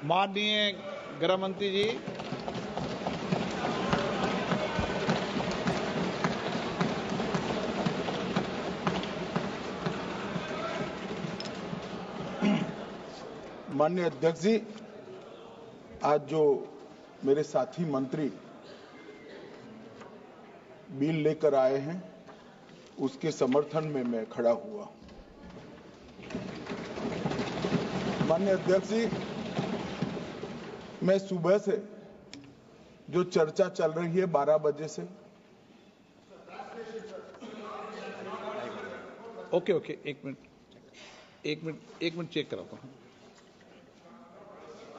माननीय गृह मंत्री जी, माननीय अध्यक्ष जी, आज जो मेरे साथी मंत्री बिल लेकर आए हैं उसके समर्थन में मैं खड़ा हुआ। माननीय अध्यक्ष जी, मैं सुबह से जो चर्चा चल रही है 12 बजे से, ओके एक मिनट चेक कराता हूँ।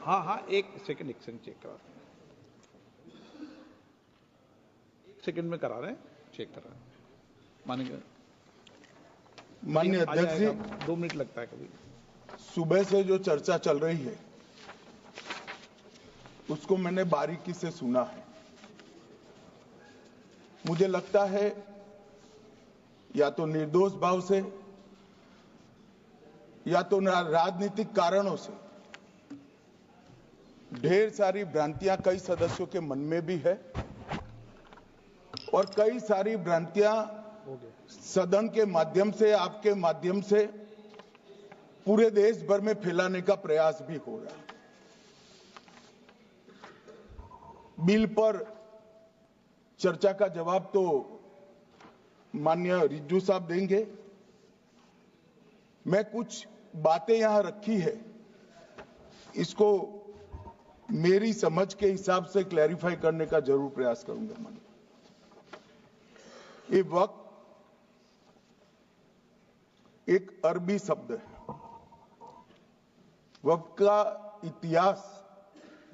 हाँ एक सेकंड चेक कराता हूँ। एक सेकंड में करा रहे हैं, चेक करा रहे हैं। माननीय अध्यक्ष जी, 2 मिनट लगता है कभी। सुबह से जो चर्चा चल रही है उसको मैंने बारीकी से सुना है। मुझे लगता है या तो निर्दोष भाव से या तो राजनीतिक कारणों से ढेर सारी भ्रांतियां कई सदस्यों के मन में भी है और कई सारी भ्रांतियां सदन के माध्यम से, आपके माध्यम से पूरे देश भर में फैलाने का प्रयास भी हो रहा है। बिल पर चर्चा का जवाब तो माननीय रिज्जू साहब देंगे। मैं कुछ बातें यहां रखी है, इसको मेरी समझ के हिसाब से क्लैरिफाई करने का जरूर प्रयास करूंगा। माननीय, ये वक्त एक अरबी शब्द है। वक्त का इतिहास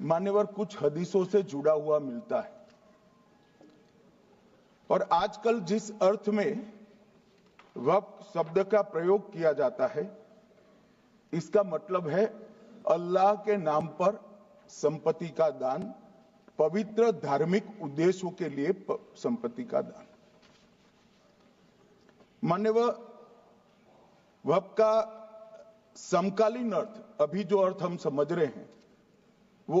मान्यवर कुछ हदीसों से जुड़ा हुआ मिलता है और आजकल जिस अर्थ में वक्त शब्द का प्रयोग किया जाता है, इसका मतलब है अल्लाह के नाम पर संपत्ति का दान, पवित्र धार्मिक उद्देश्यों के लिए संपत्ति का दान। मान्यवर, वक्त का समकालीन अर्थ, अभी जो अर्थ हम समझ रहे हैं, वो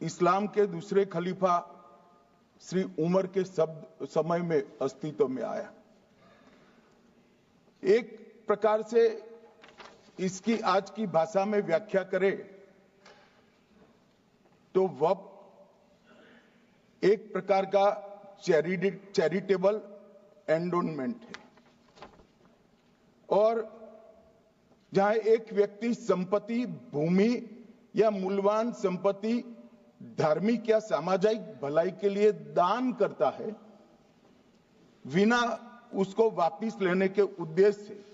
इस्लाम के दूसरे खलीफा श्री उमर के समय में अस्तित्व में आया। एक प्रकार से इसकी आज की भाषा में व्याख्या करें तो वक्त एक प्रकार का चैरिटेबल एंडोनमेंट है और जहां एक व्यक्ति संपत्ति, भूमि या मूल्यवान संपत्ति धार्मिक या सामाजिक भलाई के लिए दान करता है बिना उसको वापस लेने के उद्देश्य से,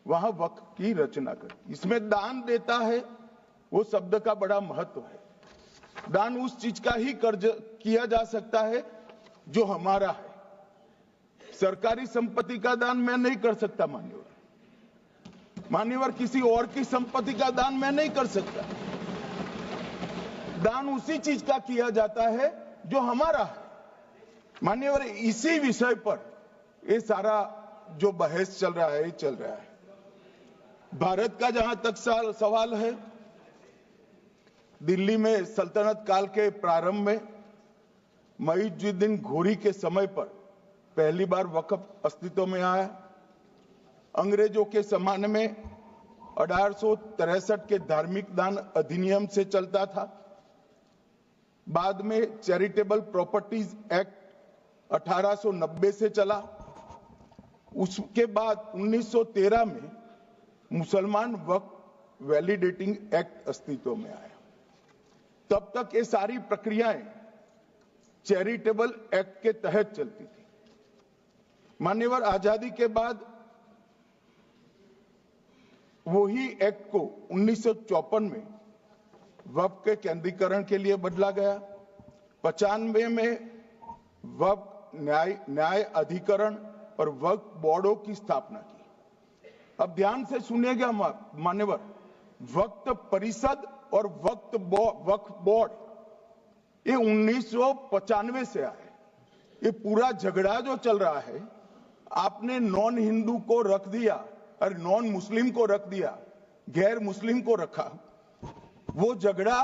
वहां वक्त की रचना कर इसमें दान देता है। वो शब्द का बड़ा महत्व है। दान उस चीज का ही कर्ज किया जा सकता है जो हमारा है। सरकारी संपत्ति का दान मैं नहीं कर सकता। मान्यवर किसी और की संपत्ति का दान मैं नहीं कर सकता। दान उसी चीज का किया जाता है जो हमारा है। मान्यवर, इसी विषय पर ये सारा जो बहस चल रहा है। भारत का जहां तक सवाल है, दिल्ली में सल्तनत काल के प्रारंभ में मुइज़्ज़ुद्दीन घोरी के समय पर पहली बार वक्फ अस्तित्व में आया। अंग्रेजों के जमाने में 1863 के धार्मिक दान अधिनियम से चलता था। बाद में चैरिटेबल प्रॉपर्टीज एक्ट 1890 से चला। उसके बाद 1913 में मुसलमान वक्फ वैलिडेटिंग एक्ट अस्तित्व में आया। तब तक ये सारी प्रक्रियाएं चैरिटेबल एक्ट के तहत चलती थी। मान्यवर, आजादी के बाद वही एक्ट को 1954 में वक्फ के केंद्रीकरण के लिए बदला गया। 95 में वक्फ न्याय अधिकरण और वक्फ बोर्डों की स्थापना की। अब ध्यान से सुनिएगा मान्यवर, वक्फ परिषद और वक्फ बोर्ड ये 1995 से आए। ये पूरा झगड़ा जो चल रहा है आपने नॉन हिंदू को रख दिया और नॉन मुस्लिम को रख दिया, गैर मुस्लिम को रखा। वो झगड़ा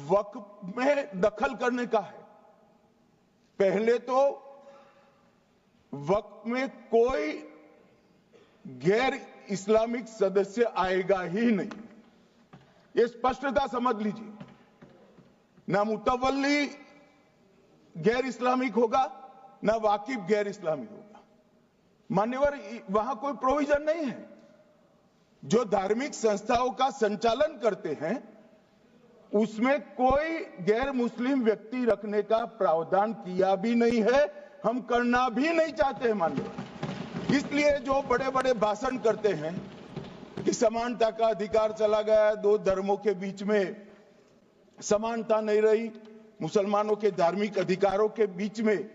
वक्फ में दखल करने का है। पहले तो वक्फ में कोई गैर इस्लामिक सदस्य आएगा ही नहीं, ये स्पष्टता समझ लीजिए। ना मुतवल्ली गैर इस्लामिक होगा, ना वाकिफ गैर इस्लामिक होगा। मान्यवर, वहां कोई प्रोविजन नहीं है। जो धार्मिक संस्थाओं का संचालन करते हैं उसमें कोई गैर मुस्लिम व्यक्ति रखने का प्रावधान किया भी नहीं है, हम करना भी नहीं चाहते हैं मान्यवर। इसलिए जो बड़े बड़े भाषण करते हैं कि समानता का अधिकार चला गया, दो धर्मों के बीच में समानता नहीं रही, मुसलमानों के धार्मिक अधिकारों के बीच में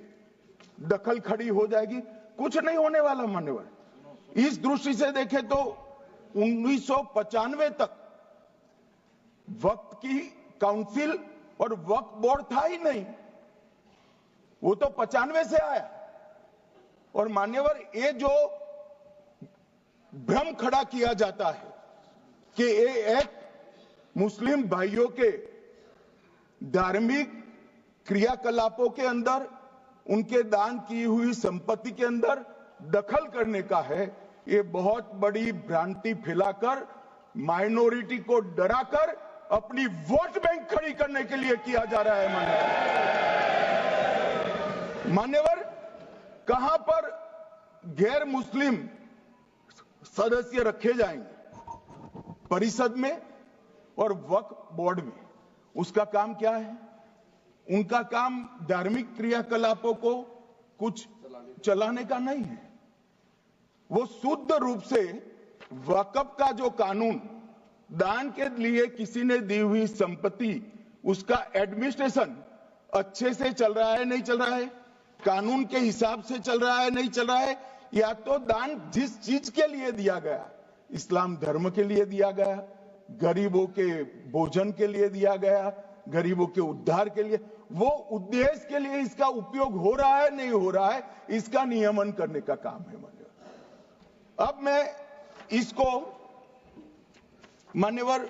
दखल खड़ी हो जाएगी, कुछ नहीं होने वाला मान्यवर। इस दृष्टि से देखें तो 1995 तक वक्फ की काउंसिल और वक्फ बोर्ड था ही नहीं, वो तो 95 से आया। और मान्यवर, ये जो भ्रम खड़ा किया जाता है कि ये एक मुस्लिम भाइयों के धार्मिक क्रियाकलापों के अंदर, उनके दान की हुई संपत्ति के अंदर दखल करने का है, ये बहुत बड़ी भ्रांति फैलाकर माइनॉरिटी को डराकर अपनी वोट बैंक खड़ी करने के लिए किया जा रहा है मान्यवर। कहां पर गैर मुस्लिम सदस्य रखे जाएंगे? परिषद में और वक्फ बोर्ड में। उसका काम क्या है? उनका काम धार्मिक क्रियाकलापों को कुछ चलाने का नहीं है। वो शुद्ध रूप से वक्फ का जो कानून, दान के लिए किसी ने दी हुई संपत्ति, उसका एडमिनिस्ट्रेशन अच्छे से चल रहा है नहीं चल रहा है, कानून के हिसाब से चल रहा है नहीं चल रहा है, या तो दान जिस चीज के लिए दिया गया, इस्लाम धर्म के लिए दिया गया, गरीबों के भोजन के लिए दिया गया, गरीबों के उद्धार के लिए, वो उद्देश्य के लिए इसका उपयोग हो रहा है नहीं हो रहा है, इसका नियमन करने का काम है मान्यवर। अब मैं इसको मान्यवर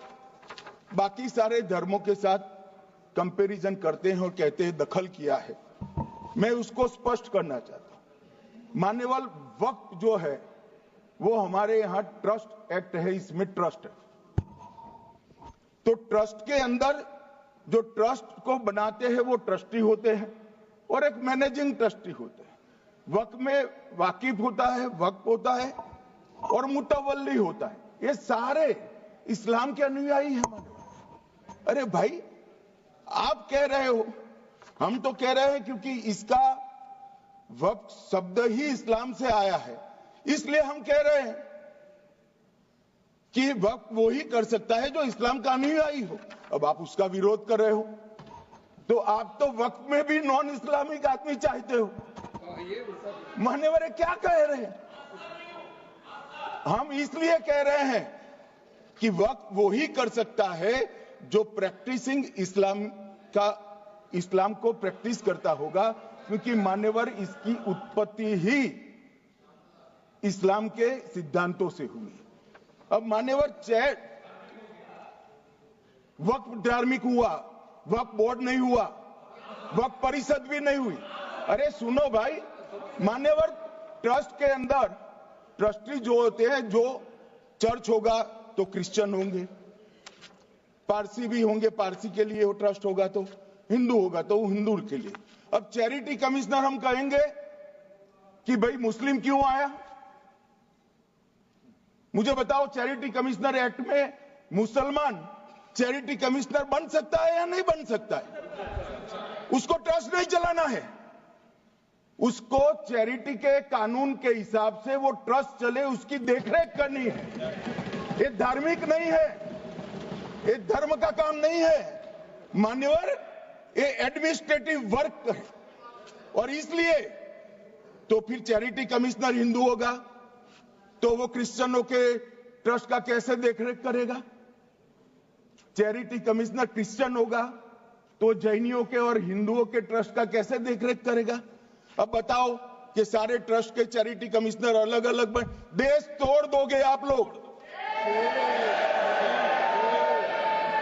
बाकी सारे धर्मों के साथ कंपैरिजन करते हैं और कहते हैं दखल किया है। मैं उसको स्पष्ट करना चाहता हूं। मान्यवर, वक्फ जो है वो हमारे यहां ट्रस्ट एक्ट है, इसमें ट्रस्ट है। तो ट्रस्ट के अंदर जो ट्रस्ट को बनाते हैं वो ट्रस्टी होते हैं और एक मैनेजिंग ट्रस्टी होते हैं। वक्फ में वाकिफ होता है, वक्फ होता है और मुतवल्ली होता है। ये सारे इस्लाम के अनुयायी हैं। अरे भाई, आप कह रहे हो, हम तो कह रहे हैं क्योंकि इसका वक्फ शब्द ही इस्लाम से आया है, इसलिए हम कह रहे हैं कि वक्फ वो ही कर सकता है जो इस्लाम का अनुयायी हो। अब आप उसका विरोध कर रहे हो, तो आप तो वक्फ में भी नॉन इस्लामिक आदमी चाहते हो। मान्यवर, क्या कह रहे हैं? हम इसलिए कह रहे हैं कि वक्फ वो ही कर सकता है जो प्रैक्टिसिंग इस्लाम को प्रैक्टिस करता होगा, क्योंकि मान्यवर इसकी उत्पत्ति ही इस्लाम के सिद्धांतों से हुई। अब मान्यवर, वक्फ धार्मिक हुआ, वक्फ बोर्ड नहीं हुआ, वक्फ परिषद भी नहीं हुई। अरे सुनो भाई, मान्यवर, ट्रस्ट के अंदर ट्रस्टी जो होते हैं, जो चर्च होगा तो क्रिश्चियन होंगे, पारसी भी होंगे, पारसी के लिए वो ट्रस्ट होगा, तो हिंदू होगा तो हिंदू के लिए। अब चैरिटी कमिश्नर हम कहेंगे कि भाई मुस्लिम क्यों आया? मुझे बताओ, चैरिटी कमिश्नर एक्ट में मुसलमान चैरिटी कमिश्नर बन सकता है या नहीं बन सकता है? उसको ट्रस्ट नहीं चलाना है, उसको चैरिटी के कानून के हिसाब से वो ट्रस्ट चले, उसकी देखरेख करनी है। ये धार्मिक नहीं है, ये धर्म का काम नहीं है मान्यवर, ये एडमिनिस्ट्रेटिव वर्क है। और इसलिए तो फिर चैरिटी कमिश्नर हिंदू होगा तो वो क्रिश्चियनों के ट्रस्ट का कैसे देखरेख करेगा? चैरिटी कमिश्नर क्रिश्चियन होगा तो जैनियों के और हिंदुओं के ट्रस्ट का कैसे देखरेख करेगा? अब बताओ, कि सारे ट्रस्ट के चैरिटी कमिश्नर अलग अलग बन, देश तोड़ दोगे आप लोग,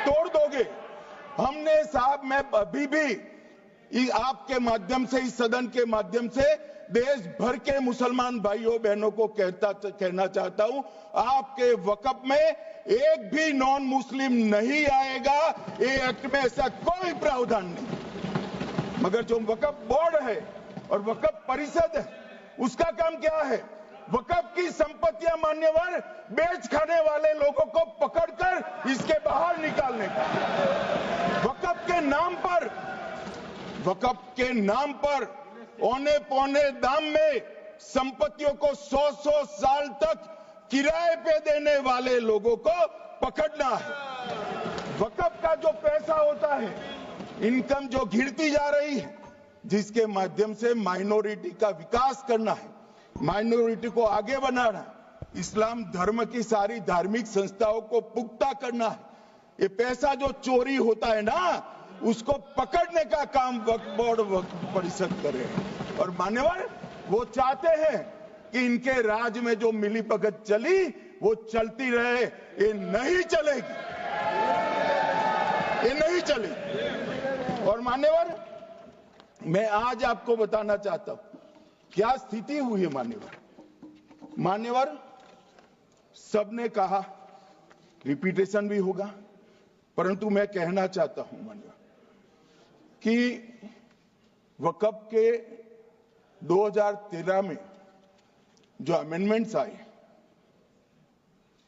तोड़ दोगे। हमने साहब, मैं अभी भी आपके माध्यम से, इस सदन के माध्यम से देश भर के मुसलमान भाइयों बहनों को कहना चाहता हूं, आपके वक्फ में एक भी नॉन मुस्लिम नहीं आएगा। ये एक्ट में ऐसा कोई प्रावधान नहीं। मगर जो वक्फ बोर्ड है और वक्फ परिषद है, उसका काम क्या है? वक्फ की संपत्तियां मान्यवर बेच खाने वाले लोगों को पकड़कर इसके बाहर निकालने का। वक्फ के नाम पर औने पौने दाम में संपत्तियों को 100 साल तक किराए पे देने वाले लोगों को पकड़ना है। वक्फ का जो पैसा होता है, इनकम जो गिरती जा रही है, जिसके माध्यम से माइनॉरिटी का विकास करना है, माइनॉरिटी को आगे बढ़ाना है, इस्लाम धर्म की सारी धार्मिक संस्थाओं को पुख्ता करना है। ये पैसा जो चोरी होता है ना, उसको पकड़ने का काम वक्फ बोर्ड, वक्फ परिषद करे। और मान्यवर, वो चाहते हैं कि इनके राज में जो मिलीभगत चली वो चलती रहे। ये नहीं चलेगी, ये नहीं चलेगी। और मान्यवर, मैं आज आपको बताना चाहता हूं क्या स्थिति हुई है। मान्यवर, सबने कहा, रिपीटेशन भी होगा, परंतु मैं कहना चाहता हूं मान्यवर कि वक्फ के 2013 में जो अमेंडमेंट्स आए,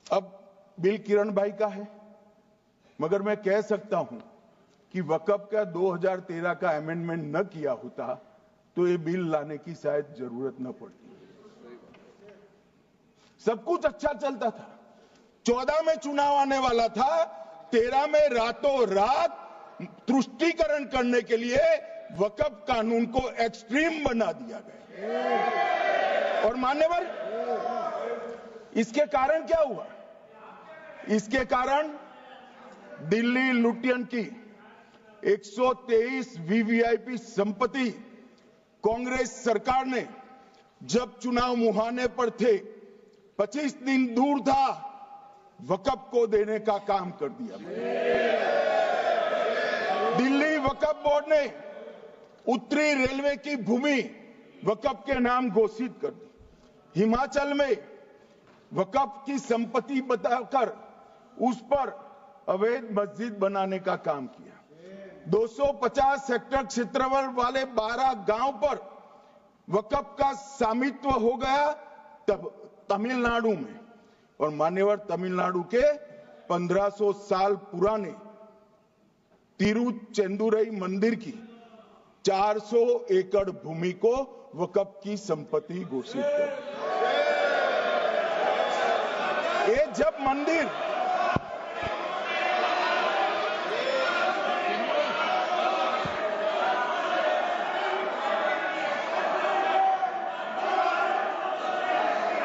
अब बिल किरण भाई का है, मगर मैं कह सकता हूं कि वक्फ का 2013 का अमेंडमेंट न किया होता तो ये बिल लाने की शायद जरूरत न पड़ती। सब कुछ अच्छा चलता था। 14 में चुनाव आने वाला था, 13 में रातों रात तुष्टीकरण करने के लिए वक्फ कानून को एक्सट्रीम बना दिया गया। और मान्यवर, इसके कारण क्या हुआ? इसके कारण दिल्ली लुटियन की 123 वीवीआईपी संपत्ति कांग्रेस सरकार ने जब चुनाव मुहाने पर थे, 25 दिन दूर था, वक्फ को देने का काम कर दिया। दिल्ली वक्फ बोर्ड ने उत्तरी रेलवे की भूमि वक्फ के नाम घोषित कर दी। हिमाचल में वक्फ की संपत्ति बताकर उस पर अवैध मस्जिद बनाने का काम किया। 250 हेक्टेयर क्षेत्रफल वाले 12 गांव पर वक्फ का स्वामित्व हो गया तब तमिलनाडु में। और मान्यवर, तमिलनाडु के 1500 साल पुराने तिरुचेंदुरई मंदिर की 400 एकड़ भूमि को वक्फ की संपत्ति घोषित कर। ये जब मंदिर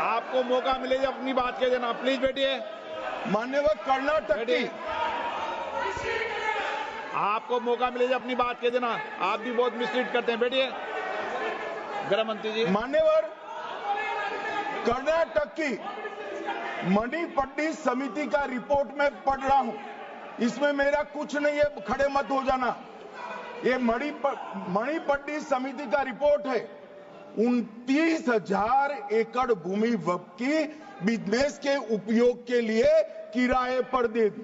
आपको मौका मिले जब अपनी बात कह देना, प्लीज बैठिए। मान्यवर, कर्नाटक की, आपको मौका मिले जब अपनी बात कह देना। आप भी बहुत मिसलीड करते हैं, बैठिए। गृह मंत्री जी। मान्यवर, कर्नाटक की मणिपट्टी समिति का रिपोर्ट में पढ़ रहा हूं, इसमें मेरा कुछ नहीं है, खड़े मत हो जाना। ये मणिपट्टी समिति का रिपोर्ट है। 29,000 एकड़ भूमि वक्फ की बिजनेस के उपयोग के लिए किराए पर दे दी।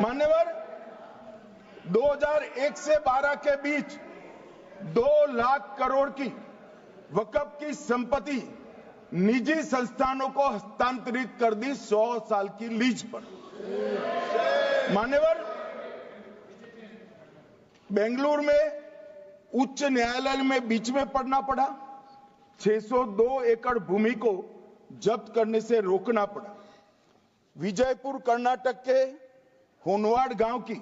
मान्यवर, 2001 से 12 के बीच 2 लाख करोड़ की वक्फ की संपत्ति निजी संस्थानों को हस्तांतरित कर दी 100 साल की लीज पर। मान्यवर, बेंगलुरु में उच्च न्यायालय में बीच में पढ़ना पड़ा, 602 एकड़ भूमि को जब्त करने से रोकना पड़ा। विजयपुर कर्नाटक के होनवाड़ गांव की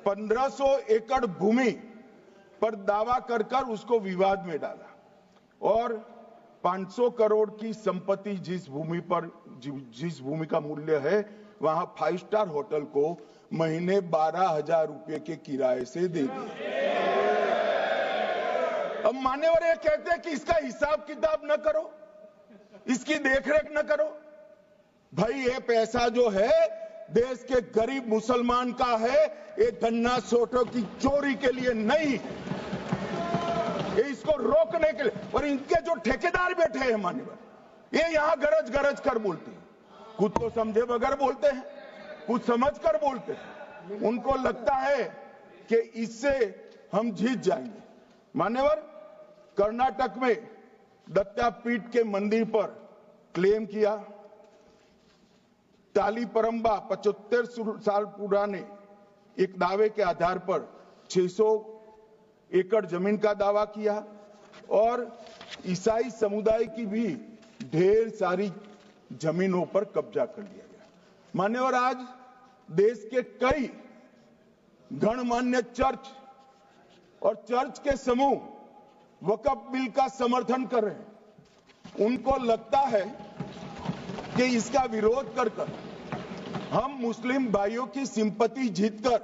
1500 एकड़ भूमि पर दावा कर उसको विवाद में डाला और 500 करोड़ की संपत्ति जिस भूमि का मूल्य है वहां 5 स्टार होटल को महीने 12,000 रुपए के किराए से दे दिया। अब मान्यवर ये कहते हैं कि इसका हिसाब किताब न करो, इसकी देखरेख न करो। भाई ये पैसा जो है देश के गरीब मुसलमान का है, ये गन्ना सोटों की चोरी के लिए नहीं, ये इसको रोकने के लिए। और इनके जो ठेकेदार बैठे हैं मान्यवर, ये यहां गरज गरज कर बोलते हैं, कुछ तो समझे बगैर बोलते हैं, कुछ समझ कर बोलते हैं। उनको लगता है कि इससे हम जीत जाएंगे। मान्यवर, कर्नाटक में दत्तापीठ के मंदिर पर क्लेम किया, तालीपरंबा 75 साल पुराने एक दावे के आधार पर 600 एकड़ जमीन का दावा किया और ईसाई समुदाय की भी ढेर सारी जमीनों पर कब्जा कर लिया गया। मान्यवर, आज देश के कई गणमान्य चर्च और चर्च के समूह वक्फ बिल का समर्थन कर रहे हैं। उनको लगता है कि इसका विरोध कर हम मुस्लिम भाइयों की सिंपैथी जीतकर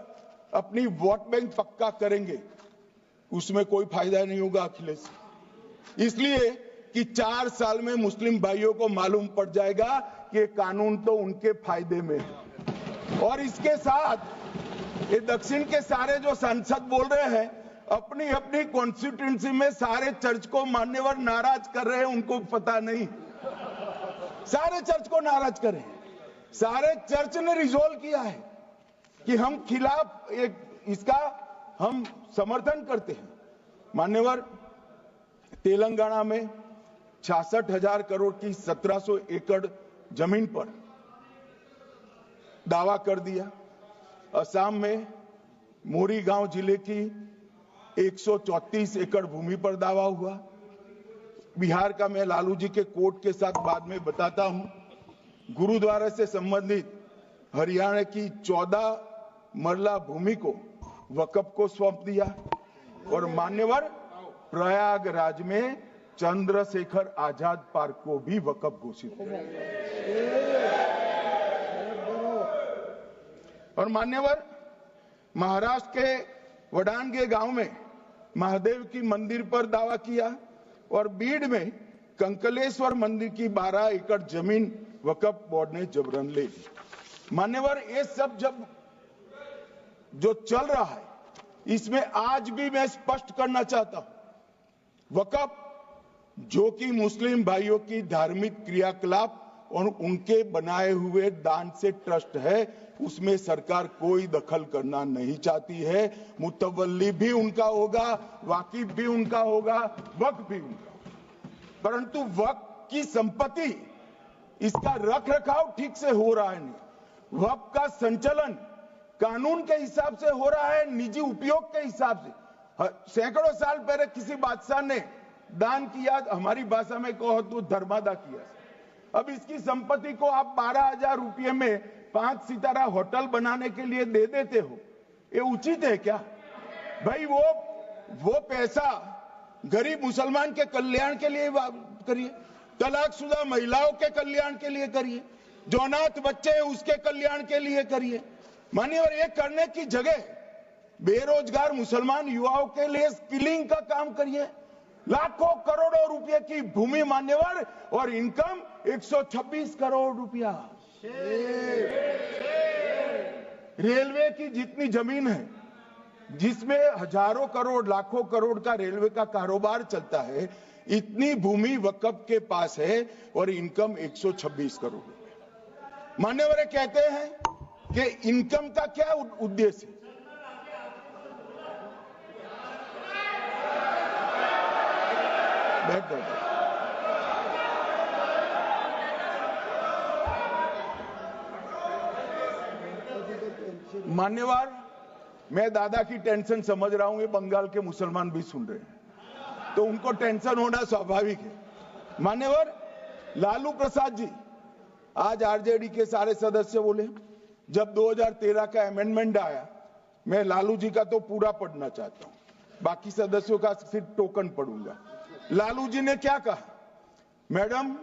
अपनी वोट बैंक पक्का करेंगे। उसमें कोई फायदा नहीं होगा अखिलेश, इसलिए कि 4 साल में मुस्लिम भाइयों को मालूम पड़ जाएगा कि कानून तो उनके फायदे में है। और इसके साथ ये दक्षिण के सारे जो सांसद बोल रहे हैं, अपनी अपनी कॉन्स्टिट्यूएंसी में सारे चर्च को मान्यवर नाराज कर रहे हैं, उनको पता नहीं, सारे चर्च को नाराज कर रहे हैं। सारे चर्च ने रिजोल्व किया है कि हम खिलाफ इसका हम समर्थन करते हैं। मान्यवर, तेलंगाना में 66,000 करोड़ की 1700 एकड़ जमीन पर दावा कर दिया। असम में मोरीगांव जिले की 134 एकड़ भूमि पर दावा हुआ। बिहार का मैं लालू जी के कोर्ट के साथ बाद में बताता हूं। गुरुद्वारा से संबंधित हरियाणा की 14 मरला भूमि को वक्फ को सौंप दिया। और मान्यवर, प्रयागराज में चंद्रशेखर आजाद पार्क को भी वक्फ घोषित किया। और मान्यवर, महाराष्ट्र के वडानगे गांव में महादेव की मंदिर पर दावा किया और बीड में कंकलेश्वर मंदिर की 12 एकड़ जमीन वक्फ बोर्ड ने जबरन ले ली। मान्यवर, ये सब जब जो चल रहा है, इसमें आज भी मैं स्पष्ट करना चाहता हूं, वक्फ जो कि मुस्लिम भाइयों की धार्मिक क्रियाकलाप और उनके बनाए हुए दान से ट्रस्ट है, उसमें सरकार कोई दखल करना नहीं चाहती है। मुतवल्ली भी उनका होगा, वाकिफ भी उनका होगा, वक्फ भी उनका होगा। परंतु वक्फ की संपत्ति, इसका रख रखाव ठीक से हो रहा है नहीं। वक्फ का संचालन कानून के हिसाब से हो रहा है, निजी उपयोग के हिसाब से। सैकड़ों साल पहले किसी बादशाह ने दान किया, हमारी भाषा में कहो तो धर्मादा किया। अब इसकी संपत्ति को आप 12,000 रुपये में 5 सितारा होटल बनाने के लिए दे देते हो, ये उचित है क्या? भाई वो पैसा गरीब मुसलमान के कल्याण के लिए करिए, तलाकशुदा महिलाओं के कल्याण के लिए करिए, जो अनाथ बच्चे हैं उसके कल्याण के लिए करिए। मानिए, और ये करने की जगह बेरोजगार मुसलमान युवाओं के लिए स्किलिंग का काम करिए। लाखों करोड़ों रुपए की भूमि मान्यवर और इनकम 126 करोड़ रुपया। रेलवे की जितनी जमीन है, जिसमें हजारों करोड़ लाखों करोड़ का रेलवे का कारोबार चलता है, इतनी भूमि वक्फ के पास है और इनकम 126 करोड़ रुपया। मान्यवर कहते हैं कि इनकम का क्या उद्देश्य है? बैठ जाओ। मान्यवर, मैं दादा की टेंशन समझ रहा हूं, ये बंगाल के मुसलमान भी सुन रहे हैं, तो उनको टेंशन होना स्वाभाविक है। मान्यवर, लालू प्रसाद जी, आज आरजेडी के सारे सदस्य बोले, जब 2013 का अमेंडमेंट आया, मैं लालू जी का तो पूरा पढ़ना चाहता हूं, बाकी सदस्यों का सिर्फ टोकन पढ़ूंगा। लालू जी ने क्या कहा? मैडम,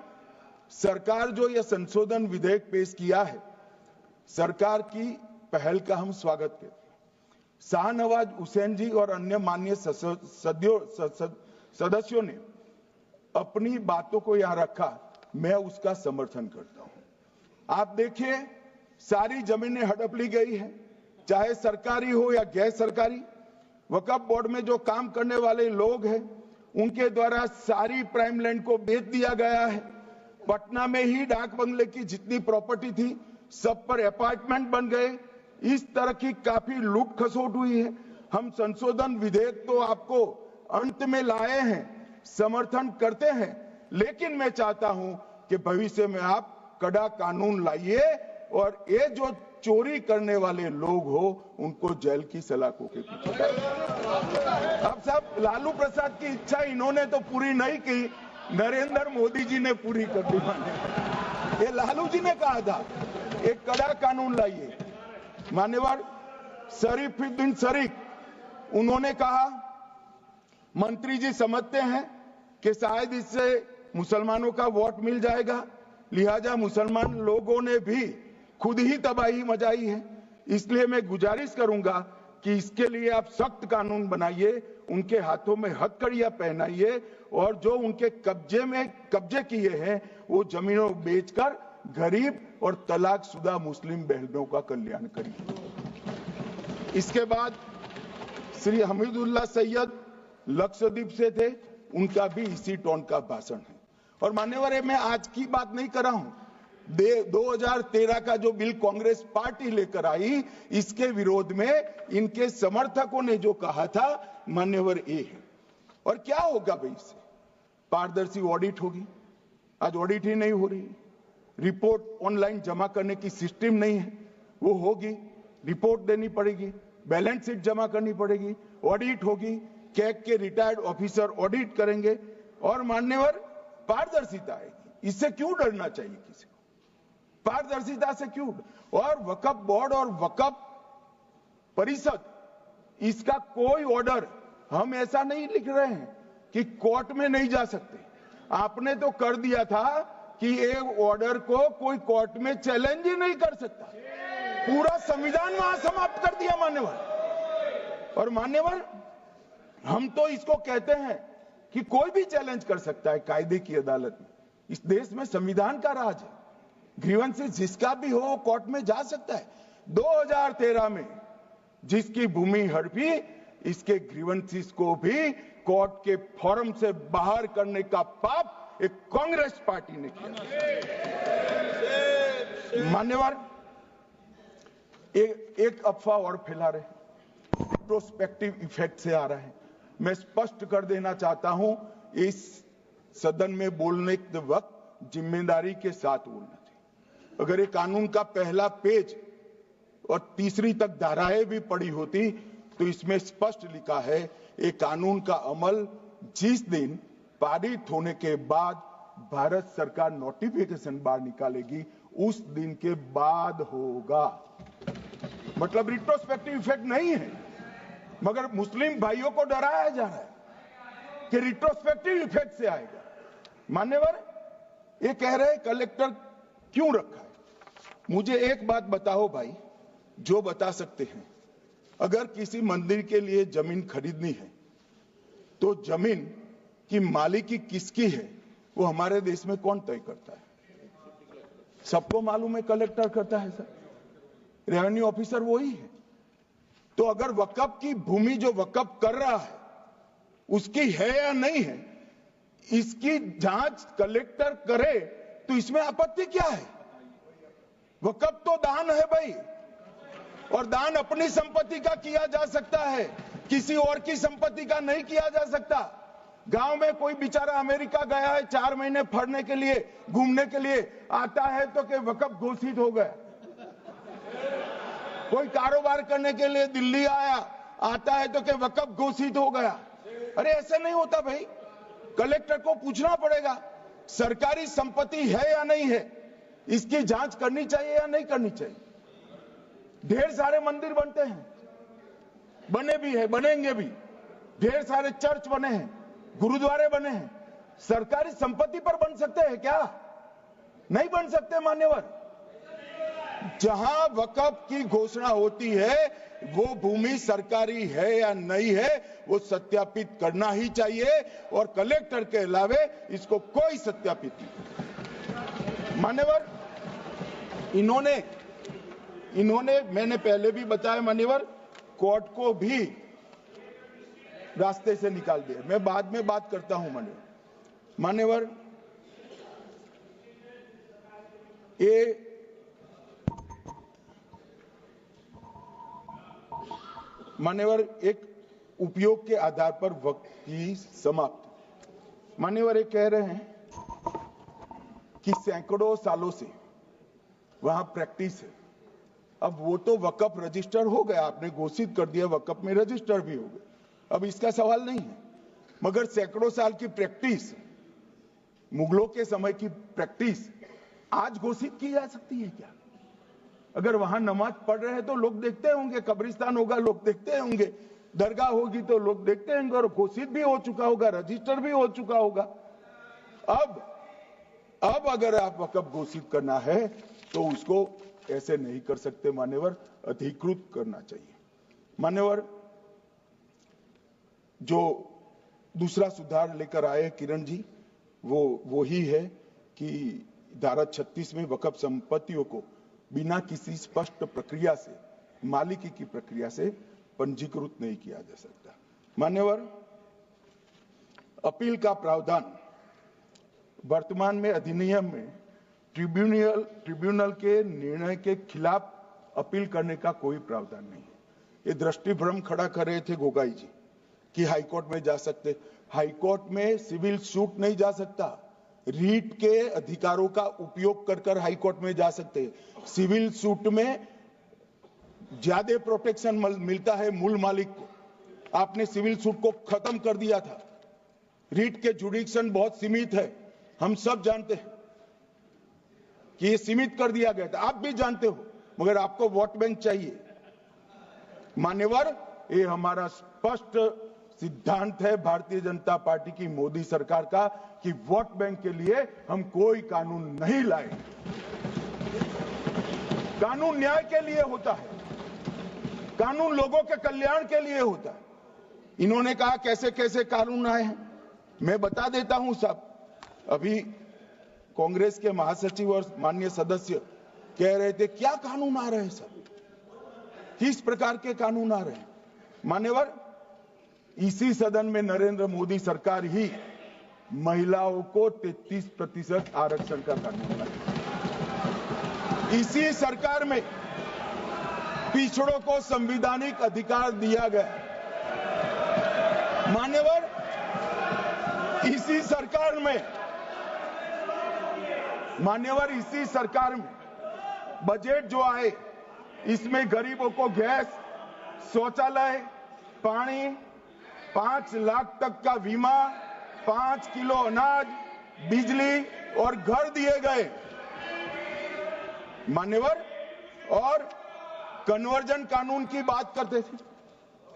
सरकार जो यह संशोधन विधेयक पेश किया है, सरकार की पहल का हम स्वागत करते हैं। शाहनवाज हुसैन जी और अन्य माननीय सदस्यों ने अपनी बातों को यहां रखा, मैं उसका समर्थन करता हूं। आप देखिए, सारी जमीनें हड़प ली गई है, चाहे सरकारी हो या गैर सरकारी। वक्फ बोर्ड में जो काम करने वाले लोग हैं, उनके द्वारा सारी प्राइम लैंड को बेच दिया गया है। पटना में ही डाक बंगले की जितनी प्रॉपर्टी थी, सब पर अपार्टमेंट बन गए। इस तरह की काफी लूट खसोट हुई है। हम संशोधन विधेयक तो आपको अंत में लाए हैं, समर्थन करते हैं, लेकिन मैं चाहता हूं कि भविष्य में आप कड़ा कानून लाइए और ये जो चोरी करने वाले लोग हो, उनको जेल की सलाखों के पीछे डालें। अब साहब, लालू प्रसाद की इच्छा इन्होंने तो पूरी नहीं की, नरेंद्र मोदी जी ने पूरी कर दी। ये लालू जी ने कहा था, एक कड़ा कानून लाइए। मान्यवर शरीफुद्दीन शरीफ, उन्होंने कहा, मंत्री जी समझते हैं कि शायद इससे मुसलमानों का वोट मिल जाएगा, लिहाजा मुसलमान लोगों ने भी खुद ही तबाही मचाई है, इसलिए मैं गुजारिश करूंगा कि इसके लिए आप सख्त कानून बनाइए, उनके हाथों में हथकड़ियां पहनाइए और जो उनके कब्जे किए हैं वो जमीनों बेचकर गरीब और तलाकशुदा मुस्लिम बहनों का कल्याण करिए। इसके बाद श्री हमीदुल्लाह सैयद लक्षद्वीप से थे, उनका भी इसी टोन का भाषण है। और मान्यवर, मैं आज की बात नहीं कर रहा हूं, 2013 का जो बिल कांग्रेस पार्टी लेकर आई, इसके विरोध में इनके समर्थकों ने जो कहा था, मान्यवर ये है। और क्या होगा भाई इससे? पारदर्शी ऑडिट होगी, आज ऑडिट ही नहीं हो रही। रिपोर्ट ऑनलाइन जमा करने की सिस्टम नहीं है, वो होगी, रिपोर्ट देनी पड़ेगी, बैलेंस शीट जमा करनी पड़ेगी, ऑडिट होगी, कैग के रिटायर्ड ऑफिसर ऑडिट करेंगे और मान्यवर पारदर्शिता आएगी। इससे क्यों डरना चाहिए किसी को? पारदर्शिता से क्यों? और वक्फ बोर्ड और वक्फ परिषद, इसका कोई ऑर्डर हम ऐसा नहीं लिख रहे हैं कि कोर्ट में नहीं जा सकते। आपने तो कर दिया था कि ये ऑर्डर को कोई कोर्ट में चैलेंज ही नहीं कर सकता, पूरा संविधान वहां समाप्त कर दिया मान्यवर। और मान्यवर, हम तो इसको कहते हैं कि कोई भी चैलेंज कर सकता है कायदे की अदालत में। इस देश में संविधान का राज है, ग्रीवेंसेस जिसका भी हो कोर्ट में जा सकता है। 2013 में जिसकी भूमि हड़पी, इसके ग्रीवेंसेस को भी कोर्ट के फोरम से बाहर करने का पाप एक कांग्रेस पार्टी ने किया। मान्यवर, एक अफवाह और फैला रहे, प्रोस्पेक्टिव इफेक्ट से आ रहा है। मैं स्पष्ट कर देना चाहता हूं, इस सदन में बोलने के वक्त जिम्मेदारी के साथ बोलना चाहिए। अगर ये कानून का पहला पेज और तीसरी तक धाराएं भी पड़ी होती तो इसमें स्पष्ट लिखा है, ये कानून का अमल जिस दिन पारित होने के बाद भारत सरकार नोटिफिकेशन बाहर निकालेगी, उस दिन के बाद होगा। मतलब रिट्रोस्पेक्टिव इफेक्ट नहीं है, मगर मुस्लिम भाइयों को डराया जा रहा है कि रिट्रोस्पेक्टिव इफेक्ट से आएगा। मान्यवर, ये कह रहे कलेक्टर क्यों रखा है? मुझे एक बात बताओ भाई, जो बता सकते हैं, अगर किसी मंदिर के लिए जमीन खरीदनी है तो जमीन की मालिकी किसकी है वो हमारे देश में कौन तय करता है? सबको मालूम है, कलेक्टर करता है सर, रेवेन्यू ऑफिसर वही है। तो अगर वक्फ की भूमि जो वक्फ कर रहा है उसकी है या नहीं है, इसकी जांच कलेक्टर करे तो इसमें आपत्ति क्या है? वक्फ तो दान है भाई, और दान अपनी संपत्ति का किया जा सकता है, किसी और की संपत्ति का नहीं किया जा सकता। गांव में कोई बेचारा अमेरिका गया है 4 महीने पढ़ने के लिए, घूमने के लिए, आता है तो कि वक्फ घोषित हो गया। कोई कारोबार करने के लिए दिल्ली आया, आता है तो कि वक्फ घोषित हो गया। अरे ऐसा नहीं होता भाई, कलेक्टर को पूछना पड़ेगा सरकारी संपत्ति है या नहीं है, इसकी जांच करनी चाहिए या नहीं करनी चाहिए। ढेर सारे मंदिर बनते हैं, बने भी है, बनेंगे भी, ढेर सारे चर्च बने हैं, गुरुद्वारे बने हैं, सरकारी संपत्ति पर बन सकते हैं क्या? नहीं बन सकते मान्यवर। जहां वक्फ की घोषणा होती है वो भूमि सरकारी है या नहीं है वो सत्यापित करना ही चाहिए और कलेक्टर के अलावे इसको कोई सत्यापित नहीं। मान्यवर, इन्होंने मैंने पहले भी बताया मान्यवर, कोर्ट को भी रास्ते से निकाल दिया। मैं बाद में बात करता हूं मान्यवर, ये मान्यवर एक उपयोग के आधार पर वक्त की समाप्ति। मान्यवर ये कह रहे हैं कि सैकड़ों सालों से वहां प्रैक्टिस है। अब वो तो वक्फ रजिस्टर हो गया, आपने घोषित कर दिया, वक्फ में रजिस्टर भी हो गया, अब इसका सवाल नहीं है। मगर सैकड़ों साल की प्रैक्टिस, मुगलों के समय की प्रैक्टिस आज घोषित की जा सकती है क्या? अगर वहां नमाज पढ़ रहे हैं तो लोग देखते होंगे, कब्रिस्तान होगा लोग देखते होंगे, दरगाह होगी तो लोग देखते होंगे, और घोषित भी हो चुका होगा, रजिस्टर भी हो चुका होगा। अब अगर आप वक्फ घोषित करना है तो उसको ऐसे नहीं कर सकते मान्यवर, अधिकृत करना चाहिए। मान्यवर, जो दूसरा सुधार लेकर आए किरण जी, वो ही है कि धारा 36 में वक्फ संपत्तियों को बिना किसी स्पष्ट प्रक्रिया से, मालिकी की प्रक्रिया से पंजीकृत नहीं किया जा सकता। मान्यवर, अपील का प्रावधान वर्तमान में अधिनियम में ट्रिब्यूनल के निर्णय के खिलाफ अपील करने का कोई प्रावधान नहीं है। ये दृष्टिभ्रम खड़ा कर रहे थे गोगाई जी कि हाईकोर्ट में जा सकते। हाईकोर्ट में सिविल सूट नहीं जा सकता, रीट के अधिकारों का उपयोग कर हाईकोर्ट में जा सकते हैं। सिविल सूट में ज्यादा प्रोटेक्शन मिलता है मूल मालिक को। आपने सिविल सूट को खत्म कर दिया था। रीट के जुडिक्शन बहुत सीमित है, हम सब जानते हैं कि ये सीमित कर दिया गया था, आप भी जानते हो, मगर आपको वोट बैंक चाहिए। मान्यवर, ये हमारा स्पष्ट सिद्धांत है भारतीय जनता पार्टी की, मोदी सरकार का, कि वोट बैंक के लिए हम कोई कानून नहीं लाए। कानून न्याय के लिए होता है, कानून लोगों के कल्याण के लिए होता है। इन्होंने कहा कैसे कैसे कानून आए हैं, मैं बता देता हूं सब। अभी कांग्रेस के महासचिव और माननीय सदस्य कह रहे थे क्या कानून आ रहे हैं सब, किस प्रकार के कानून आ रहे हैं। मान्यवर, इसी सदन में नरेंद्र मोदी सरकार ही महिलाओं को 33% आरक्षण का कानून लाई। इसी सरकार में पिछड़ों को संवैधानिक अधिकार दिया गया। मान्यवर, इसी सरकार में बजट जो आए, इसमें गरीबों को गैस, शौचालय, पानी, 5 लाख तक का बीमा, 5 किलो अनाज, बिजली और घर दिए गए। मान्यवर, और कन्वर्जन कानून की बात करते थे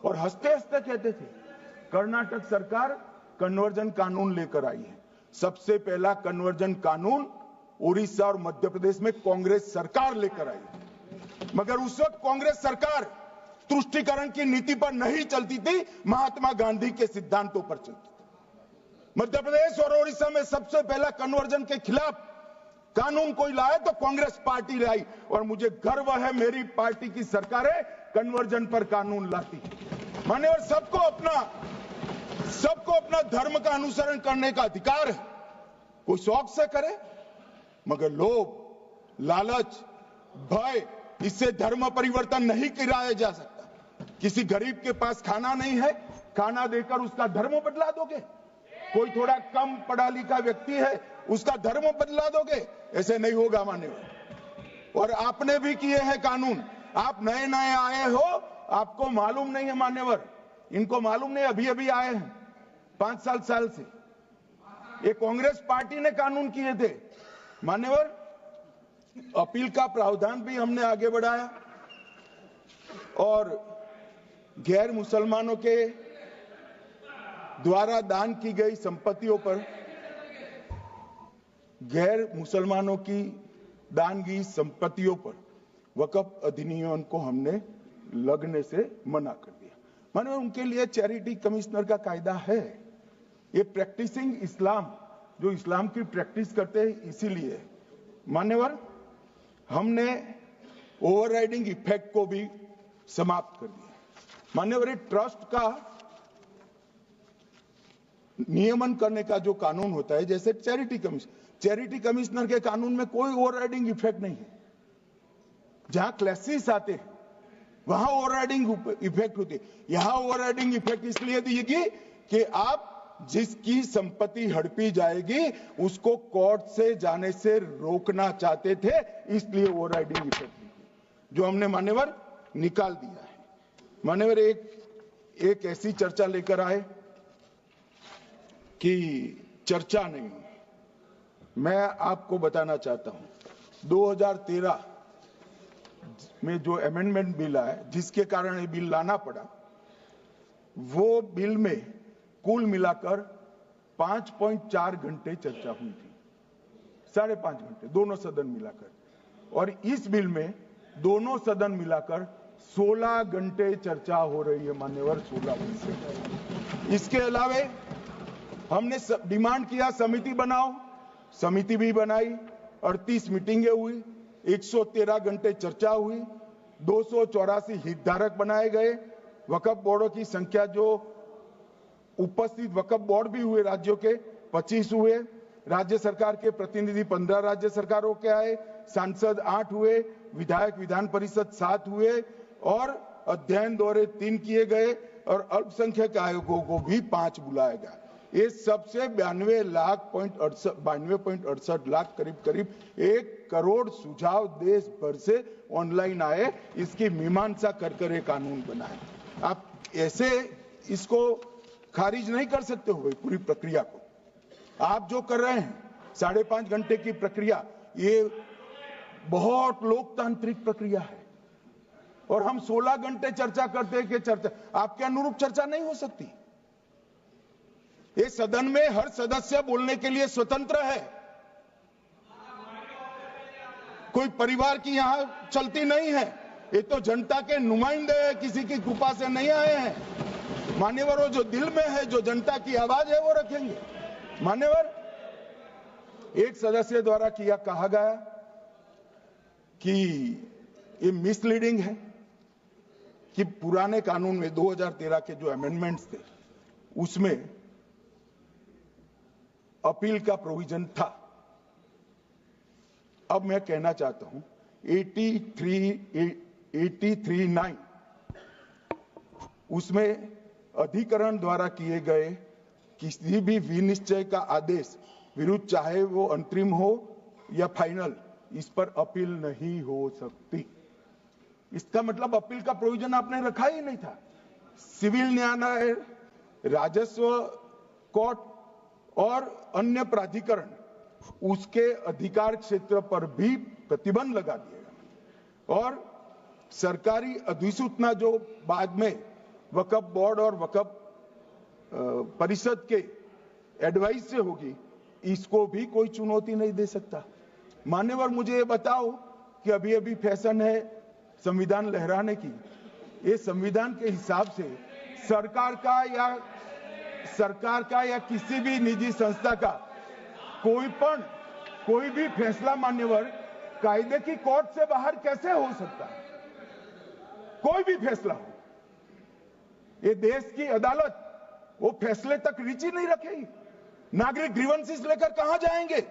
और हंसते हंसते कहते थे कर्नाटक सरकार कन्वर्जन कानून लेकर आई है। सबसे पहला कन्वर्जन कानून उड़ीसा और मध्य प्रदेश में कांग्रेस सरकार लेकर आई, मगर उस वक्त कांग्रेस सरकार तुष्टीकरण की नीति पर नहीं चलती थी, महात्मा गांधी के सिद्धांतों पर चलती थी। मध्य प्रदेश और उड़ीसा में सबसे पहला कन्वर्जन के खिलाफ कानून कोई लाया तो कांग्रेस पार्टी लाई, और मुझे गर्व है मेरी पार्टी की सरकारें कन्वर्जन पर कानून लाती। मान्यवर, सबको अपना धर्म का अनुसरण करने का अधिकार है, कोई शौक से करे, मगर लोभ, लालच, भय, इससे धर्म परिवर्तन नहीं कराया जा सकता। किसी गरीब के पास खाना नहीं है, खाना देकर उसका धर्म बदला दोगे? कोई थोड़ा कम पढ़ा लिखा व्यक्ति है, उसका धर्म बदला दोगे? ऐसे नहीं होगा मान्यवर। और आपने भी किए हैं कानून, आप नए नए आए हो, आपको मालूम नहीं है मान्यवर, इनको मालूम नहीं, अभी अभी आए हैं 5 साल से। ये कांग्रेस पार्टी ने कानून किए थे मान्यवर। अपील का प्रावधान भी हमने आगे बढ़ाया, और गैर मुसलमानों के द्वारा दान की गई संपत्तियों पर, गैर मुसलमानों की दान की संपत्तियों पर वक्फ अधिनियम को हमने लगने से मना कर दिया। माने उनके लिए चैरिटी कमिश्नर का कायदा है। ये प्रैक्टिसिंग इस्लाम, जो इस्लाम की प्रैक्टिस करते हैं, इसीलिए मान्यवर हमने ओवरराइडिंग इफेक्ट को भी समाप्त कर दिया। मान्यवर ट्रस्ट का नियमन करने का जो कानून होता है, जैसे चैरिटी कमिश्नर के कानून में कोई ओवरराइडिंग इफेक्ट नहीं है। जहां क्लासेस आते हैं वहां ओवरराइडिंग इफेक्ट होती है। यहां ओवरराइडिंग इफेक्ट इसलिए देगी कि आप जिसकी संपत्ति हड़पी जाएगी उसको कोर्ट से जाने से रोकना चाहते थे, इसलिए ओवरराइडिंग इफेक्ट जो हमने मान्यवर निकाल दिया है। मान्यवर एक ऐसी चर्चा लेकर आए कि चर्चा नहीं, मैं आपको बताना चाहता हूं 2013 में जो अमेंडमेंट बिल आया, जिसके कारण ये बिल लाना पड़ा, वो बिल में कुल मिलाकर 5.4 घंटे चर्चा हुई थी, 5.5 घंटे दोनों सदन मिलाकर। और इस बिल में दोनों सदन मिलाकर 16 घंटे चर्चा हो रही है मान्यवर, 16 घंटे। इसके अलावे हमने डिमांड किया समिति बनाओ, समिति भी बनाई, 38 मीटिंगें हुई, 113 घंटे चर्चा हुई, 284 हितधारक बनाए गए। वक्फ बोर्डों की संख्या जो उपस्थित वक्फ बोर्ड भी हुए राज्यों के 25 हुए, राज्य सरकार के प्रतिनिधि 15 राज्य सरकारों के आए, सांसद 8 हुए, विधायक विधान परिषद 7 हुए और अध्ययन दौरे 3 किए गए और अल्पसंख्यक आयोगों को भी 5 बुलाया गया। ये सबसे 92.68 लाख करीब 1 करोड़ सुझाव देश भर से ऑनलाइन आए। इसकी मीमांसा कर ये कानून बना है। आप ऐसे इसको खारिज नहीं कर सकते हो पूरी प्रक्रिया को। आप जो कर रहे हैं 5.5 घंटे की प्रक्रिया, ये बहुत लोकतांत्रिक प्रक्रिया है और हम 16 घंटे चर्चा करते हैं कि चर्चा आपके अनुरूप चर्चा नहीं हो सकती। ये सदन में हर सदस्य बोलने के लिए स्वतंत्र है, कोई परिवार की यहां चलती नहीं है। ये तो जनता के नुमाइंदे हैं, किसी की कृपा से नहीं आए हैं। मान्यवर जो दिल में है, जो जनता की आवाज है, वो रखेंगे। मान्यवर एक सदस्य द्वारा कहा गया कि ये मिसलीडिंग है कि पुराने कानून में 2013 के जो अमेंडमेंट्स थे उसमें अपील का प्रोविजन था। अब मैं कहना चाहता हूं 83(9) उसमें अधिकरण द्वारा किए गए किसी भी विनिश्चय का आदेश विरुद्ध, चाहे वो अंतरिम हो या फाइनल, इस पर अपील नहीं हो सकती। इसका मतलब अपील का प्रोविजन आपने रखा ही नहीं था। सिविल न्यायालय, राजस्व कोर्ट और अन्य प्राधिकरण उसके अधिकार क्षेत्र पर भी प्रतिबंध लगा दिया और सरकारी अधिसूचना जो बाद में वक्फ बोर्ड और वक्फ परिषद के एडवाइस से होगी, इसको भी कोई चुनौती नहीं दे सकता। मान्यवर मुझे ये बताओ कि अभी फैशन है संविधान लहराने की, ये संविधान के हिसाब से सरकार का या किसी भी निजी संस्था का कोई भी फैसला मान्यवर कायदे की कोर्ट से बाहर कैसे हो सकता है? कोई भी फैसला हो, ये देश की अदालत वो फैसले तक रुचि नहीं रखेगी। नागरिक ग्रीवेंसेस लेकर कहां जाएंगे?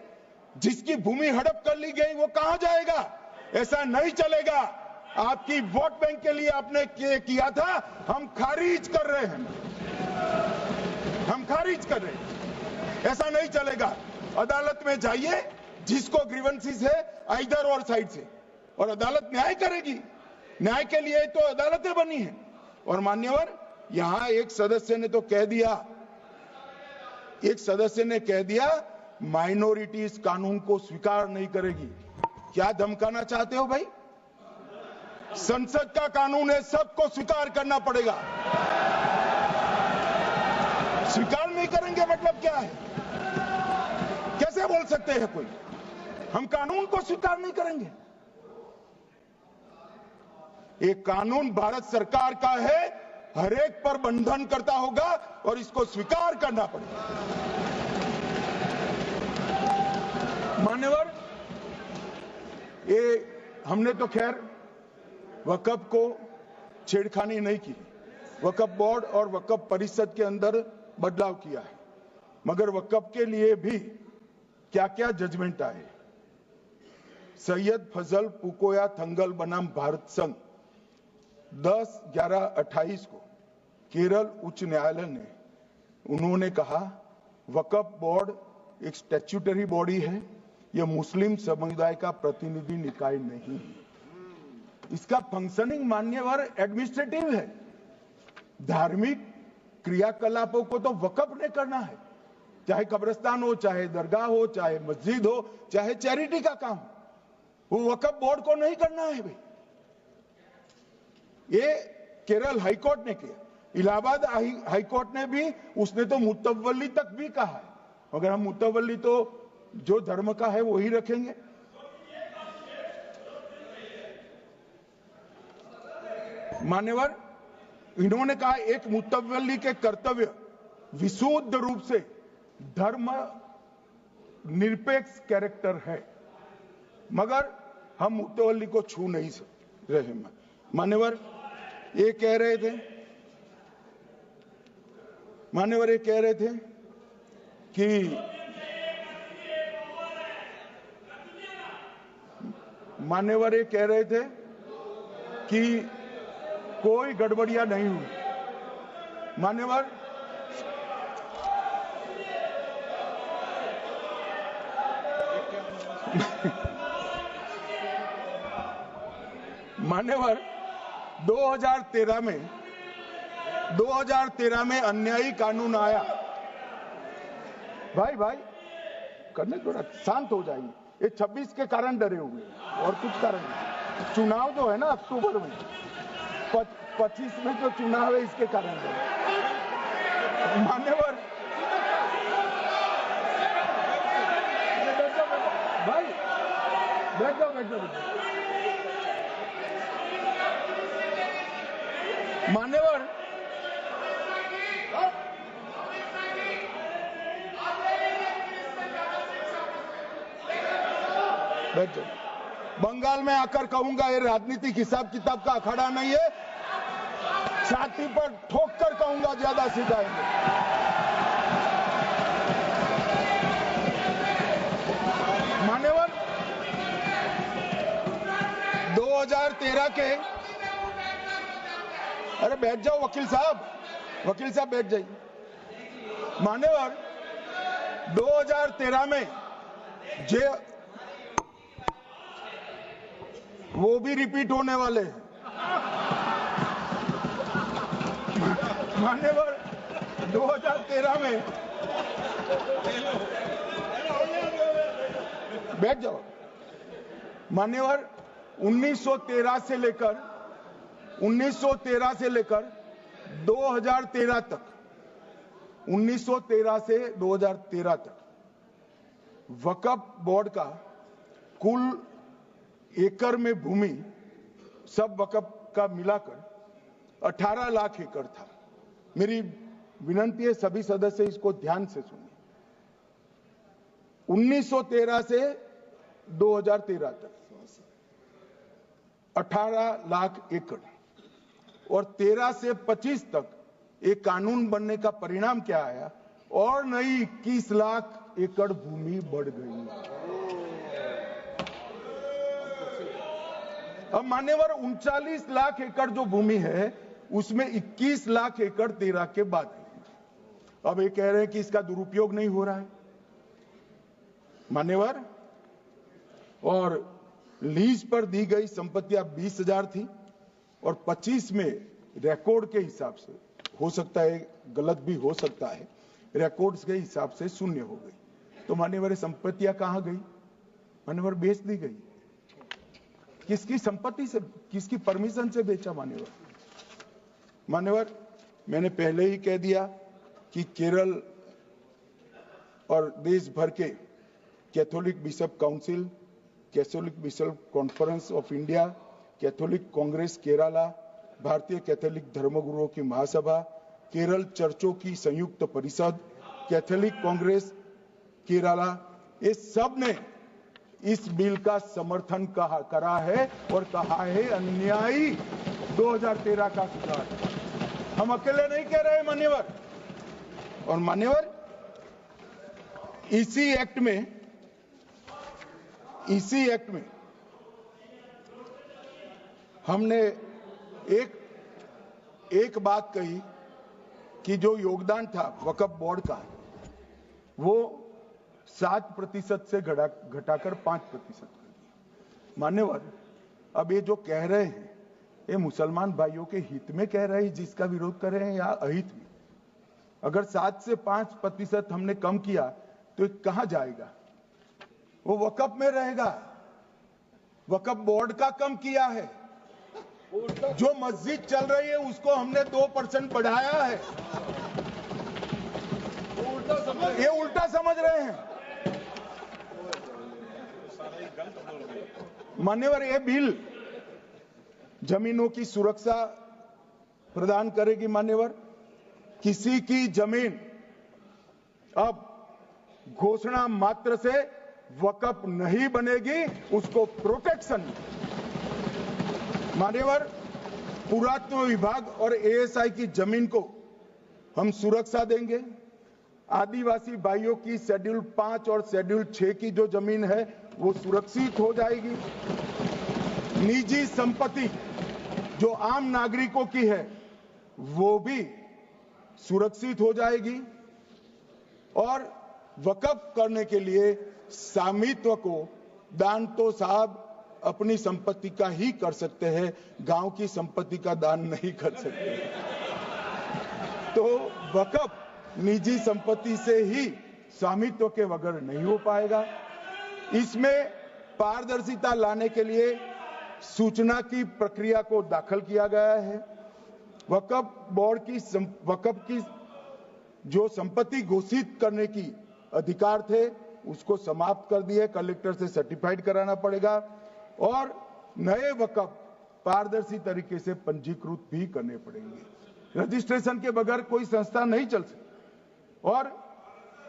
जिसकी भूमि हड़प कर ली गई वो कहां जाएगा? ऐसा नहीं चलेगा। आपकी वोट बैंक के लिए आपने किया था, हम खारिज कर रहे हैं, हम खारिज कर रहे हैं। ऐसा नहीं चलेगा। अदालत में जाइए, जिसको ग्रीवेंसेस है इधर और साइड से, और अदालत न्याय करेगी। न्याय के लिए तो अदालतें बनी हैं। और मान्यवर यहां एक सदस्य ने कह दिया माइनॉरिटी इस कानून को स्वीकार नहीं करेगी। क्या धमकाना चाहते हो भाई? संसद का कानून है, सबको स्वीकार करना पड़ेगा। स्वीकार नहीं करेंगे मतलब क्या है? कैसे बोल सकते हैं कोई हम कानून को स्वीकार नहीं करेंगे? ये कानून भारत सरकार का है, हर एक पर बंधन करता होगा और इसको स्वीकार करना पड़ेगा। मान्यवर, ये हमने तो खैर वक्फ को छेड़खानी नहीं की, वक्फ बोर्ड और वक्फ परिषद के अंदर बदलाव किया है, मगर वक्फ के लिए भी क्या क्या जजमेंट आए। सैयद फजल पुकोया थंगल बनाम भारत संघ 10/11/28 को केरल उच्च न्यायालय ने उन्होंने कहा वक्फ बोर्ड एक स्टैट्यूटरी बॉडी है, यह मुस्लिम समुदाय का प्रतिनिधि निकाय नहीं है। इसका फंक्शनिंग मान्यवर एडमिनिस्ट्रेटिव है। धार्मिक क्रियाकलापों को तो वक्फ ने करना है, चाहे कब्रिस्तान हो, चाहे दरगाह हो, चाहे मस्जिद हो, चाहे चैरिटी का काम, वो वक्फ बोर्ड को नहीं करना है भाई। ये केरल हाईकोर्ट ने किया, इलाहाबाद हाईकोर्ट ने भी, उसने तो मुतवल्ली तक भी कहा है, मगर हम मुतवल्ली तो जो धर्म का है वही रखेंगे। मान्यवर, इन्होंने कहा एक मुतवल्ली के कर्तव्य विशुद्ध रूप से धर्म निरपेक्ष कैरेक्टर है, मगर हम मुतवल्ली को छू नहीं रहे। मान्यवर ये कह रहे थे, मान्यवर ये कह रहे थे कि मान्यवर ये कह रहे थे कि कोई गड़बड़ियां नहीं हुई। मान्यवर, मान्यवर 2013 में अन्यायी कानून आया। भाई करने थोड़ा शांत हो जाइए। ये 26 के कारण डरे हुए हैं और कुछ कारण नहीं। चुनाव जो है ना अक्टूबर में, 25 में जो चुनाव है इसके कारण डरे। मान्यवर भाई बैठ जाओ। मान्यवर बैठ जाओ। बंगाल में आकर कहूंगा ये राजनीतिक हिसाब किताब का अखाड़ा नहीं है, छाती पर ठोक कर कहूंगा ज्यादा सिखाएंगे। मान्यवर 2013 के, अरे बैठ जाओ वकील साहब बैठ जाइए। मान्यवर 2013 में वो भी रिपीट होने वाले हैं। मान्यवर 2013 में बैठ जाओ। मान्यवर 1913 से लेकर 2013 तक 1913 से 2013 तक वक्फ बोर्ड का कुल एकड़ में भूमि सब वक्फ का मिलाकर 18 लाख एकड़ था। मेरी विनंती है सभी सदस्य इसको ध्यान से सुनिए। 1913 से 2013 तक 18 लाख एकड़ और 13 से 25 तक एक कानून बनने का परिणाम क्या आया, और नई 21 लाख एकड़ भूमि बढ़ गई। अब मान्यवर 39 लाख एकड़ जो भूमि है उसमें 21 लाख एकड़ 13 के बाद है। अब ये कह रहे हैं कि इसका दुरुपयोग नहीं हो रहा है। मान्यवर, और लीज पर दी गई संपत्तियां 20,000 थी और 25 में रिकॉर्ड के हिसाब से, हो सकता है गलत भी हो सकता है, रिकॉर्ड्स के हिसाब से शून्य हो गई। तो मान्यवर संपत्तियां कहां गई? मान्यवर बेच दी गई। किसकी संपत्ति से, किसकी परमिशन से बेचा? मान्यवर मैंने पहले ही कह दिया कि केरल और देश भर के Catholic bishop council, Catholic bishop conference of India Catholic Congress Kerala, भारतीय कैथोलिक धर्मगुरुओं की महासभा, केरल चर्चों की संयुक्त परिषद, कैथोलिक कांग्रेस केरला, ये सब ने इस बिल का समर्थन करा है और कहा है अन्यायी 2013 का सुधार। हम अकेले नहीं कह रहे मान्यवर। और मान्यवर, इसी एक्ट में हमने एक बात कही कि जो योगदान था वक्फ बोर्ड का वो 7% से घटाकर 5% कर दिया। मान्यवर, अब ये जो कह रहे हैं ये मुसलमान भाइयों के हित में कह रहे हैं जिसका विरोध कर रहे हैं या अहित में? अगर 7 से 5% हमने कम किया तो ये कहां जाएगा? वो वक्फ में रहेगा। वक्फ बोर्ड का कम किया है। जो मस्जिद चल रही है उसको हमने 2% बढ़ाया है। ये उल्टा समझ रहे हैं मान्यवर। ये बिल जमीनों की सुरक्षा प्रदान करेगी मान्यवर। किसी की जमीन अब घोषणा मात्र से वक्फ नहीं बनेगी, उसको प्रोटेक्शन मान्यवर। पुरातत्व विभाग और एएसआई की जमीन को हम सुरक्षा देंगे। आदिवासी भाइयों की शेड्यूल 5 और शेड्यूल 6 की जो जमीन है वो सुरक्षित हो जाएगी। निजी संपत्ति जो आम नागरिकों की है वो भी सुरक्षित हो जाएगी। और वक्फ करने के लिए स्वामित्व को दान तो साहब अपनी संपत्ति का ही कर सकते हैं, गांव की संपत्ति का दान नहीं कर सकते। तो वक्फ निजी संपत्ति से ही स्वामित्व के बगैर नहीं हो पाएगा। इसमें पारदर्शिता लाने के लिए सूचना की प्रक्रिया को दाखिल किया गया है। वक्फ बोर्ड की वक्फ की जो संपत्ति घोषित करने की अधिकार थे उसको समाप्त कर दिए। कलेक्टर से सर्टिफाइड कराना पड़ेगा और नए वक्फ पारदर्शी तरीके से पंजीकृत भी करने पड़ेंगे। रजिस्ट्रेशन के बगैर कोई संस्था नहीं चल सकती। और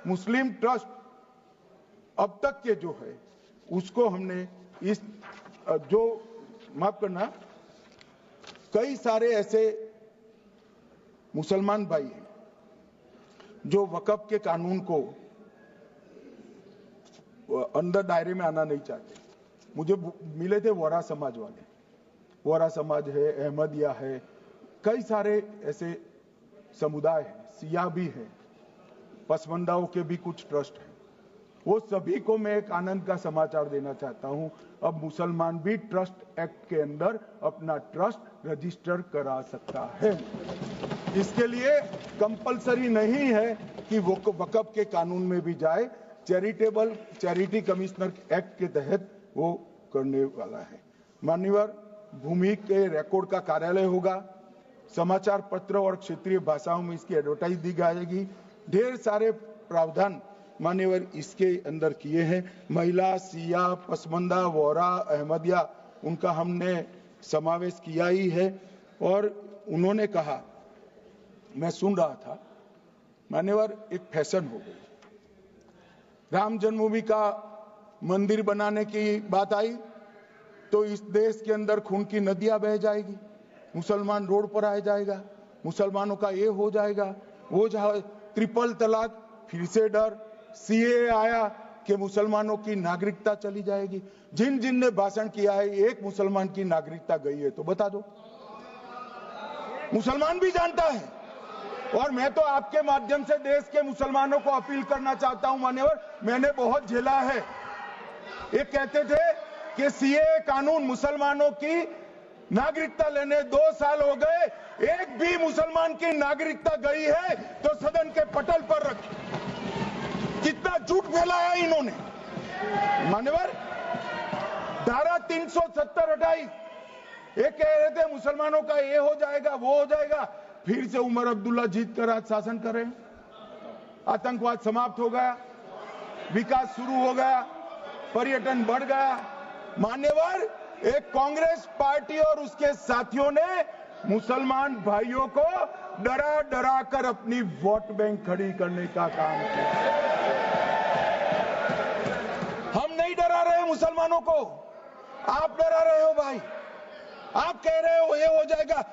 मुस्लिम ट्रस्ट अब तक के जो है उसको हमने इस जो माफ करना, कई सारे ऐसे मुसलमान भाई हैं जो वक्फ के कानून को अंदर दायरे में आना नहीं चाहते। मुझे मिले थे वोरा समाज वाले, वोरा समाज है, अहमदिया है, कई सारे ऐसे समुदाय हैं, सिया भी है, पसमंदाओं के भी कुछ ट्रस्ट हैं। वो सभी को मैं एक आनंद का समाचार देना चाहता हूं, अब मुसलमान भी ट्रस्ट एक्ट के अंदर अपना ट्रस्ट रजिस्टर करा सकता है। इसके लिए कंपलसरी नहीं है कि वो वक्फ के कानून में भी जाए, चैरिटी कमिश्नर एक्ट के तहत वो करने वाला है। मान्यवर, भूमि के रिकॉर्ड का कार्यालय होगा, समाचार पत्र और क्षेत्रीय भाषाओं में इसकी एडवर्टाइज दी जाएगी। ढेर सारे प्रावधान मान्यवर इसके अंदर किए हैं। महिला, सिया, पसमंदा, वोरा, अहमदिया, उनका हमने समावेश किया ही है। और उन्होंने कहा, मैं सुन रहा था मान्यवर, एक फैशन हो गई। राम जन्मभूमि का मंदिर बनाने की बात आई तो इस देश के अंदर खून की नदियां बह जाएगी, मुसलमान रोड पर आ जाएगा, मुसलमानों का ये हो जाएगा, वो ट्रिपल तलाक, फिर से डर, सीए आया कि मुसलमानों की नागरिकता चली जाएगी। जिन जिन ने भाषण किया है, एक मुसलमान की नागरिकता गई है तो बता दो। मुसलमान भी जानता है। और मैं तो आपके माध्यम से देश के मुसलमानों को अपील करना चाहता हूं मान्यवर, मैंने बहुत झेला है। ये कहते थे कि सीए कानून मुसलमानों की नागरिकता लेने 2 साल हो गए, एक भी मुसलमान की नागरिकता गई है तो सदन के पटल पर रखी। कितना झूठ फैलाया इन्होंने। मान्यवर, धारा 370 हटाई, ये कह रहे थे मुसलमानों का ये हो जाएगा, वो हो जाएगा, फिर से उमर अब्दुल्ला जीत कर आज शासन करे। आतंकवाद समाप्त हो गया, विकास शुरू हो गया, पर्यटन बढ़ गया। मान्यवर, एक कांग्रेस पार्टी और उसके साथियों ने मुसलमान भाइयों को डरा डरा कर अपनी वोट बैंक खड़ी करने का काम किया। हम नहीं डरा रहे मुसलमानों को, आप डरा रहे हो भाई। आप कह रहे हो ये हो जाएगा।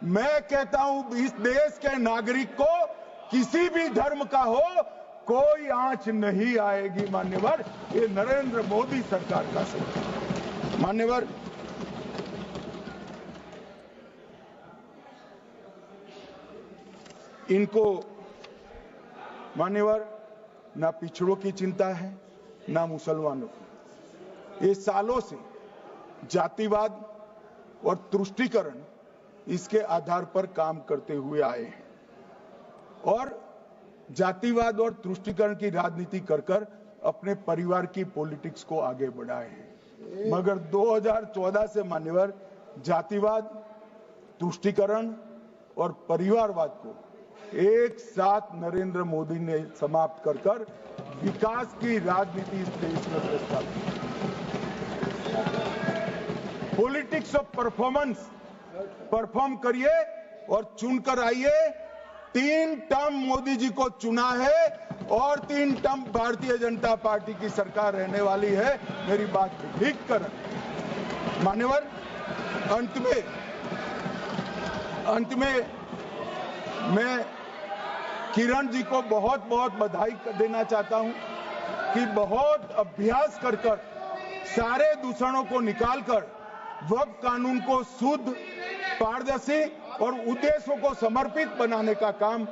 मैं कहता हूं इस देश के नागरिक को किसी भी धर्म का हो कोई आंच नहीं आएगी मान्यवर। ये नरेंद्र मोदी सरकार का सरकार। मान्यवर, इनको मान्यवर ना पिछड़ों की चिंता है ना मुसलमानों की। ये सालों से जातिवाद और तुष्टीकरण इसके आधार पर काम करते हुए आए हैं और जातिवाद और तुष्टीकरण की राजनीति कर कर अपने परिवार की पॉलिटिक्स को आगे बढ़ाए हैं। मगर 2014 से मान्यवर जातिवाद, तुष्टीकरण और परिवारवाद को एक साथ नरेंद्र मोदी ने समाप्त कर कर विकास की राजनीति इस देश में प्रस्तावित की। पॉलिटिक्स ऑफ परफॉर्मेंस, परफॉर्म करिए और चुनकर आइए। 3 टर्म मोदी जी को चुना है और 3 टर्म भारतीय जनता पार्टी की सरकार रहने वाली है। मेरी बात को ठीक कर। मान्यवर, अंत में मैं किरण जी को बहुत बहुत बधाई देना चाहता हूं कि बहुत अभ्यास कर कर सारे दूषणों को निकालकर वक्फ कानून को शुद्ध, पारदर्शी और उद्देश्यों को समर्पित बनाने का काम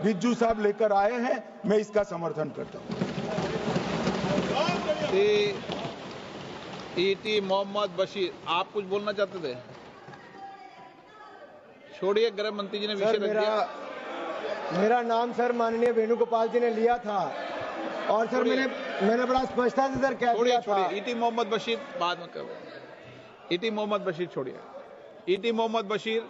रिज्जू साहब लेकर आए हैं। मैं इसका समर्थन करता हूं। ईटी मोहम्मद बशीर, आप कुछ बोलना चाहते थे? छोड़िए, गृह मंत्री जी ने विषय रख दिया। मेरा नाम सर माननीय वेणुगोपाल जी ने लिया था और सर मैंने बड़ा स्पष्टता से सर कह दिया था। ईटी मोहम्मद बशीर बाद में कर। ईटी मोहम्मद बशीर छोड़िए। ईटी मोहम्मद बशीर